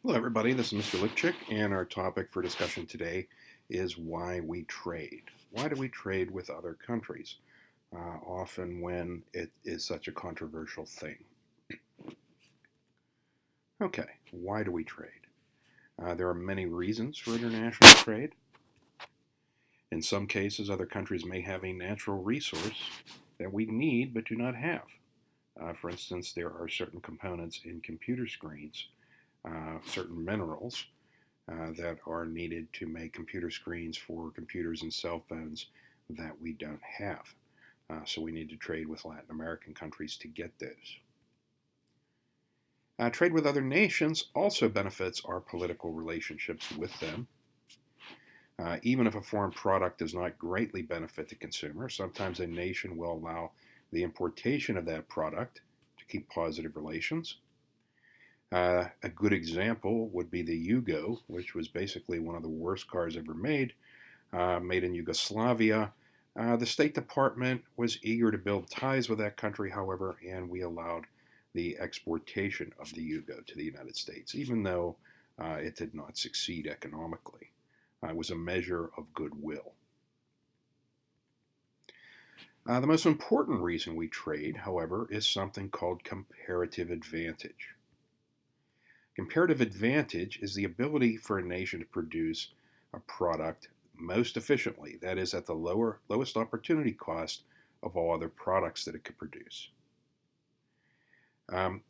Hello, everybody. This is Mr. Lipchick, and our topic for discussion today is why we trade. Why do we trade with other countries, often when it is such a controversial thing? Okay, why do we trade? There are many reasons for international trade. In some cases, other countries may have a natural resource that we need but do not have. For instance, there are certain components in computer screens, certain minerals that are needed to make computer screens for computers and cell phones that we don't have. So we need to trade with Latin American countries to get those. Trade with other nations also benefits our political relationships with them. Even if a foreign product does not greatly benefit the consumer, sometimes a nation will allow the importation of that product to keep positive relations. A good example would be the Yugo, which was basically one of the worst cars ever made in Yugoslavia. The State Department was eager to build ties with that country, however, and we allowed the exportation of the Yugo to the United States, even though it did not succeed economically. It was a measure of goodwill. The most important reason we trade, however, is something called comparative advantage. Comparative advantage is the ability for a nation to produce a product most efficiently, that is, at the lowest opportunity cost of all other products that it could produce.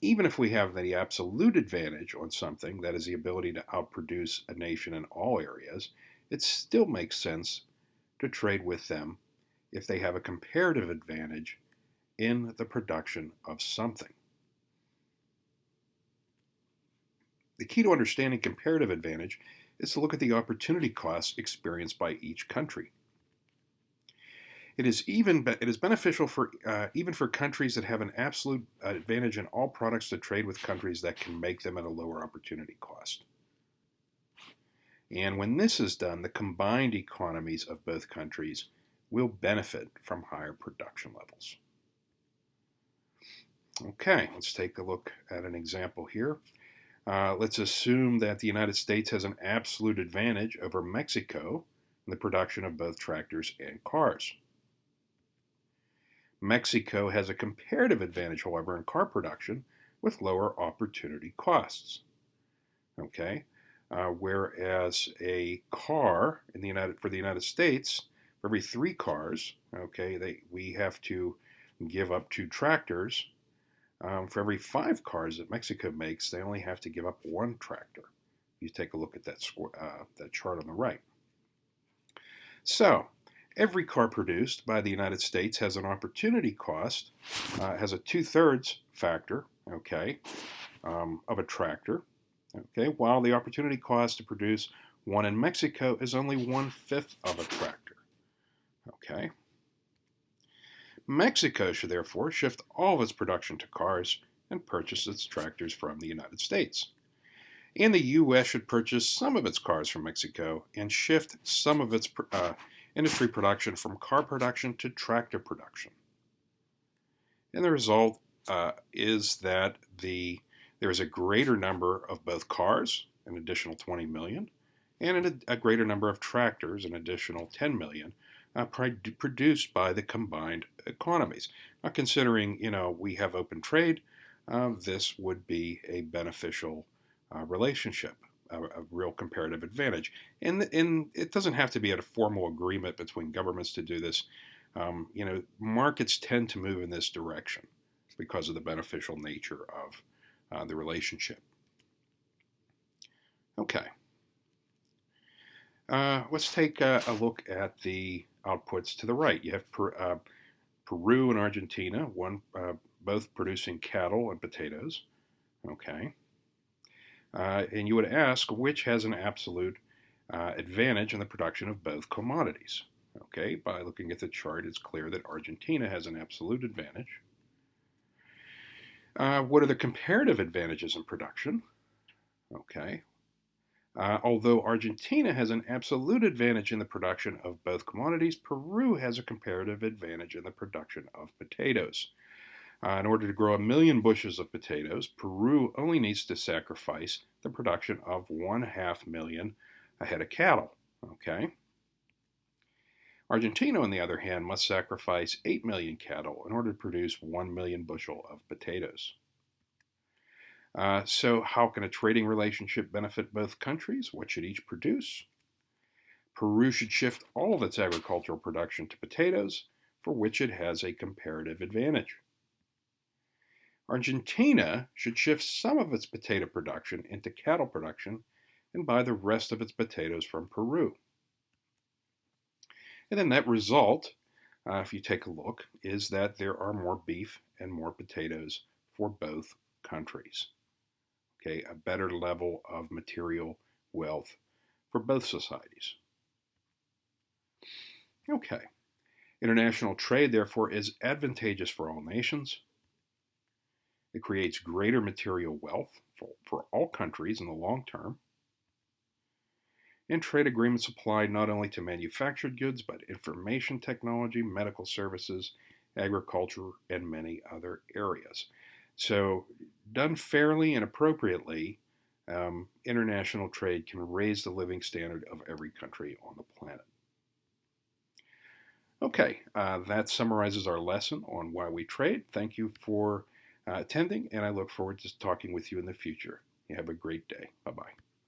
Even if we have the absolute advantage on something, that is, the ability to outproduce a nation in all areas, it still makes sense to trade with them if they have a comparative advantage in the production of something. The key to understanding comparative advantage is to look at the opportunity costs experienced by each country. It is beneficial for even for countries that have an absolute advantage in all products to trade with countries that can make them at a lower opportunity cost. And when this is done, the combined economies of both countries will benefit from higher production levels. Okay, let's take a look at an example here. Let's assume that the United States has an absolute advantage over Mexico in the production of both tractors and cars. Mexico has a comparative advantage, however, in car production with lower opportunity costs. Okay, whereas a car for the United States, for every 3 cars, we have to give up 2 tractors. For every 5 cars that Mexico makes, they only have to give up 1 tractor. You take a look at that chart on the right. So, every car produced by the United States has an opportunity cost, has a 2/3 factor, of a tractor, while the opportunity cost to produce one in Mexico is only 1/5 of a tractor, Mexico should therefore shift all of its production to cars and purchase its tractors from the United States. And the U.S. should purchase some of its cars from Mexico and shift some of its industry production from car production to tractor production. And the result is that there is a greater number of both cars, an additional 20 million, and a greater number of tractors, an additional 10 million, produced by the combined economies. Now, considering we have open trade, this would be a beneficial relationship, a real comparative advantage. And it doesn't have to be at a formal agreement between governments to do this. Markets tend to move in this direction because of the beneficial nature of the relationship. Okay. Let's take a look at the outputs to the right. You have Peru and Argentina, both producing cattle and potatoes. Okay. And you would ask which has an absolute advantage in the production of both commodities. Okay, by looking at the chart, it's clear that Argentina has an absolute advantage. What are the comparative advantages in production? Okay. Although Argentina has an absolute advantage in the production of both commodities, Peru has a comparative advantage in the production of potatoes. In order to grow 1 million bushels of potatoes, Peru only needs to sacrifice the production of 1/2 million head of cattle. Okay. Argentina, on the other hand, must sacrifice 8 million cattle in order to produce 1 million bushel of potatoes. So, how can a trading relationship benefit both countries? What should each produce? Peru should shift all of its agricultural production to potatoes, for which it has a comparative advantage. Argentina should shift some of its potato production into cattle production and buy the rest of its potatoes from Peru. And the net result, if you take a look, is that there are more beef and more potatoes for both countries. Okay, a better level of material wealth for both societies. Okay, international trade, therefore, is advantageous for all nations. It creates greater material wealth for all countries in the long term. And trade agreements apply not only to manufactured goods, but information technology, medical services, agriculture, and many other areas. So, done fairly and appropriately, international trade can raise the living standard of every country on the planet. Okay, that summarizes our lesson on why we trade. Thank you for attending, and I look forward to talking with you in the future. You have a great day. Bye bye.